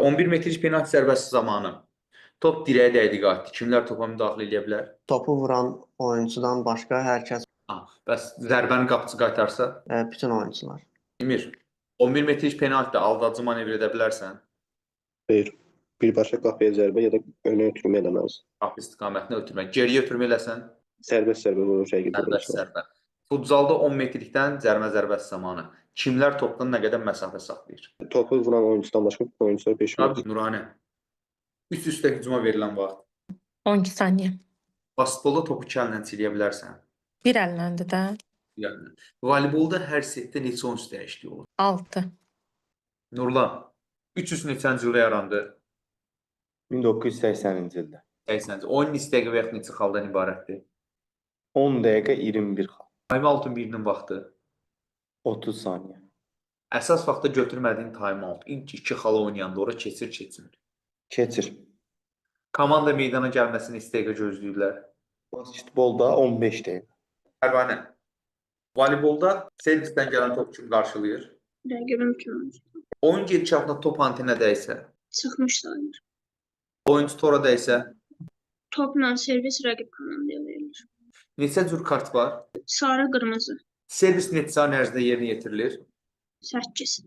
11 metrik penalti zərbəsi zamanı top dirəyə dəydi qayıtdı. Kimlər topa müdaxilə edə bilər? Topu vuran oyuncudan başqa hər kəs, Bəs zərbəni qapıcı qaytarsa? bütün oyuncular. Emir, 11 metrik penaltidə aldadıcı manevr edə bilərsən? Xeyr. Birbaşa qapıya zərbə ya da önə ötürmə eləməlisən. Qapı istiqamətini ötürmək. Geriyə ötürmə eləsən? Sərbəst zərbə vurur şəkildə Sərbəst vurursan. zərbə. Futzalda 10 metrikdən cərimə zərbəsi zamanı kimlər topdan nə qədər məsafə saxlayır? Topu vuran oyuncudan başqa oyuncular 5 metr. Abi Nuranə. Üst-üstə hücuma verilən vaxt. 12 saniyə. Basketbolda topu iki əllə çiləyə bilərsən. Bir əlləndi də. Yəni, voleybolda hər setdə neçə oyuncu dəyişikliyi olur? 6. Nurlan, 300 neçənci ildə yarandı? 1980-ci ildə. 80-ci. Oyun neçə dəqiqə və yaxud neçə xaldan ibarətdir? 10 dəqiqə 21 xal. Time-outun birinin vaxtı. 30 saniyə. Əsas vaxtda götürmədiyin time-out. İlk 2 xal oynayanda ora keçir. Keçir. Komanda meydana gəlməsini neçə dəqiqə gözləyirlər? Basketbolda 15 dəqiqə. Pərvanə. Voleybolda servisdən gələn top kim qarşılayır? Rəqibim kimi Oyun gedişatında top antenə dəysə, çıxmış sayılır. oyuncu tora dəysə, Topla servis rəqib komandaya verilir. neçə cür kart var? Sarı, qırmızı. Servis neçə saniyə ərzində yerinə yetirilir? 8.